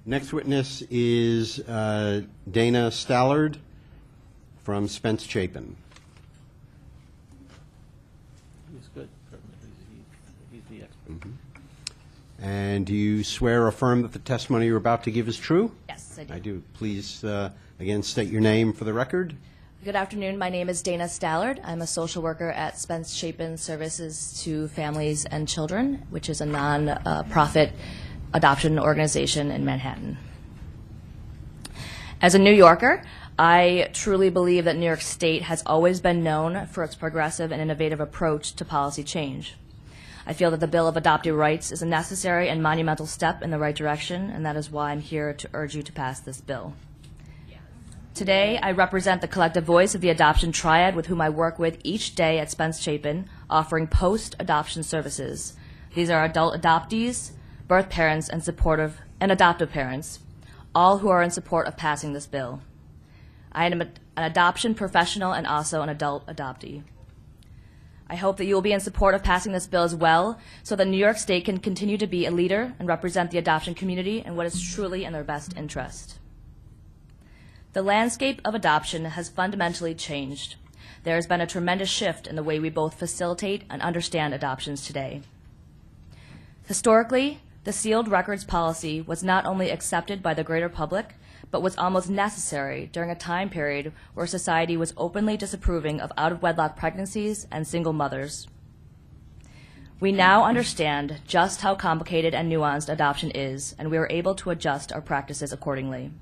Next witness is Dana Stallard from Spence Chapin. He's good. He's the expert. Mm-hmm. And do you swear or affirm that the testimony you're about to give is true? Yes, I do. I do. Please, again, state your name for the record. Good afternoon. My name is Dana Stallard. I'm a social worker at Spence Chapin Services to Families and Children, which is a non-profit adoption organization in Manhattan. As a New Yorker, I truly believe that New York State has always been known for its progressive and innovative approach to policy change. I feel that the Bill of Adoptee Rights is a necessary and monumental step in the right direction, and that is why I'm here to urge you to pass this bill. Today, I represent the collective voice of the adoption triad with whom I work with each day at Spence Chapin, offering post-adoption services. These are adult adoptees, birth parents, and adoptive parents, all who are in support of passing this bill. I am an adoption professional and also an adult adoptee. I hope that you will be in support of passing this bill as well, so that New York State can continue to be a leader and represent the adoption community in what is truly in their best interest. The landscape of adoption has fundamentally changed. There has been a tremendous shift in the way we both facilitate and understand adoptions today. Historically, the sealed records policy was not only accepted by the greater public, but was almost necessary during a time period where society was openly disapproving of out-of-wedlock pregnancies and single mothers. We now understand just how complicated and nuanced adoption is, and we are able to adjust our practices accordingly.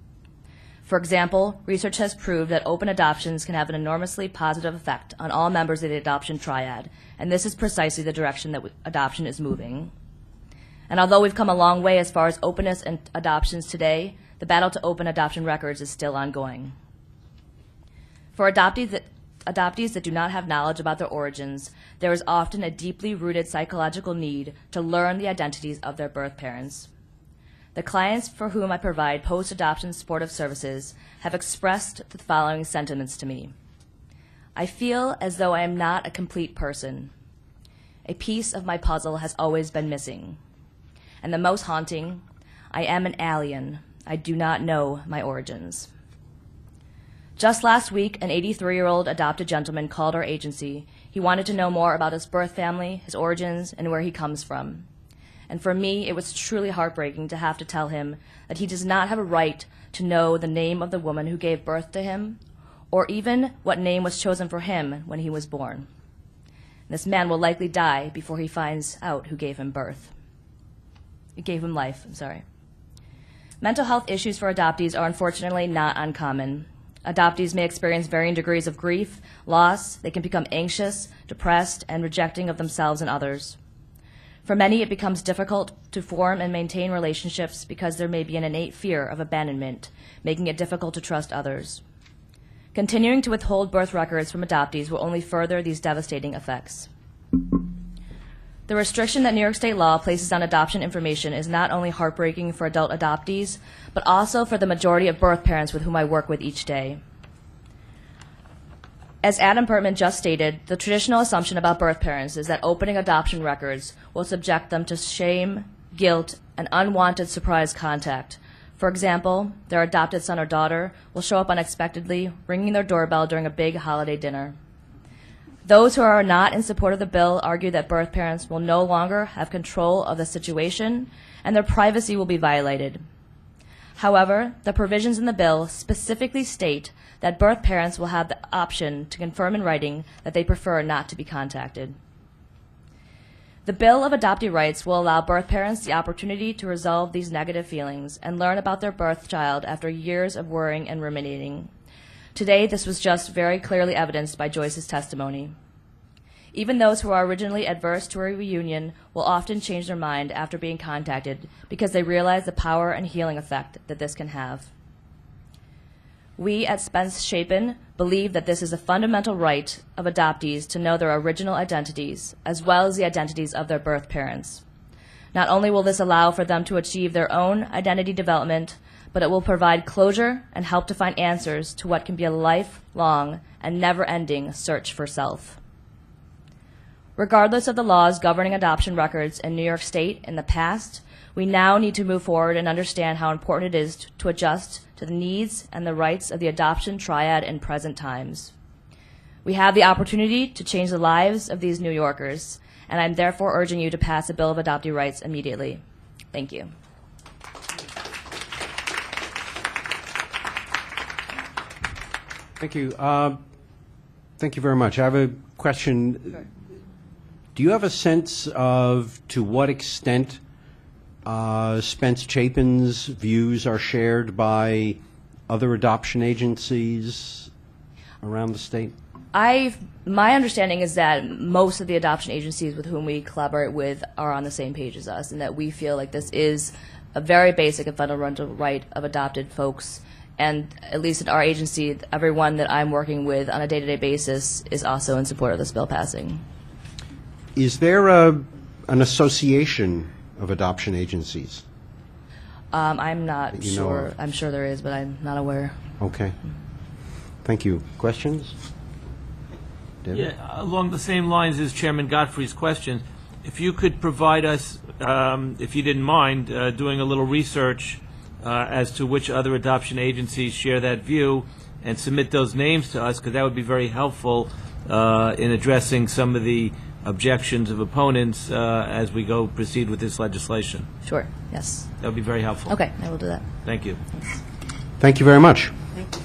For example, research has proved that open adoptions can have an enormously positive effect on all members of the adoption triad, and this is precisely the direction that adoption is moving. And although we've come a long way as far as openness and adoptions today, the battle to open adoption records is still ongoing. For adoptees that do not have knowledge about their origins, there is often a deeply rooted psychological need to learn the identities of their birth parents. The clients for whom I provide post-adoption supportive services have expressed the following sentiments to me. I feel as though I am not a complete person. A piece of my puzzle has always been missing. And the most haunting, I am an alien. I do not know my origins. Just last week, an 83-year-old adopted gentleman called our agency. He wanted to know more about his birth family, his origins, and where he comes from. And for me, it was truly heartbreaking to have to tell him that he does not have a right to know the name of the woman who gave birth to him, or even what name was chosen for him when he was born. This man will likely die before he finds out who gave him birth. It gave him life, I'm sorry. Mental health issues for adoptees are unfortunately not uncommon. Adoptees may experience varying degrees of grief, loss. They can become anxious, depressed, and rejecting of themselves and others. For many, it becomes difficult to form and maintain relationships because there may be an innate fear of abandonment, making it difficult to trust others. Continuing to withhold birth records from adoptees will only further these devastating effects. The restriction that New York State law places on adoption information is not only heartbreaking for adult adoptees, but also for the majority of birth parents with whom I work with each day. As Adam Pertman just stated, the traditional assumption about birth parents is that opening adoption records will subject them to shame, guilt, and unwanted surprise contact. For example, their adopted son or daughter will show up unexpectedly, ringing their doorbell during a big holiday dinner. Those who are not in support of the bill argue that birth parents will no longer have control of the situation and their privacy will be violated. However, the provisions in the bill specifically state that birth parents will have the option to confirm in writing that they prefer not to be contacted. The Bill of Adoptee Rights will allow birth parents the opportunity to resolve these negative feelings and learn about their birth child after years of worrying and ruminating. Today, this was just very clearly evidenced by Joyce's testimony. Even those who are originally adverse to a reunion will often change their mind after being contacted because they realize the power and healing effect that this can have. We at Spence Chapin believe that this is a fundamental right of adoptees to know their original identities, as well as the identities of their birth parents. Not only will this allow for them to achieve their own identity development, but it will provide closure and help to find answers to what can be a lifelong and never-ending search for self. Regardless of the laws governing adoption records in New York State in the past, we now need to move forward and understand how important it is to adjust to the needs and the rights of the adoption triad in present times. We have the opportunity to change the lives of these New Yorkers, and I'm therefore urging you to pass a Bill of Adoptee Rights immediately. Thank you. Thank you. Thank you very much. I have a question. Sure. Do you have a sense of to what extent Spence Chapin's views are shared by other adoption agencies around the state? My understanding is that most of the adoption agencies with whom we collaborate with are on the same page as us, and that we feel like this is a very basic and fundamental right of adopted folks. And at least in our agency, everyone that I'm working with on a day-to-day basis is also in support of this bill passing. Is there an association of adoption agencies? I'm not That you know sure. of. I'm sure there is, but I'm not aware. Okay. Thank you. Questions? David? Yeah, along the same lines as Chairman Godfrey's question, if you could provide us, if you didn't mind, doing a little research as to which other adoption agencies share that view and submit those names to us, because that would be very helpful in addressing some of the objections of opponents as we go proceed with this legislation. Sure. Yes. That would be very helpful. Okay, I will do that. Thank you. Thank you very much. Thank you.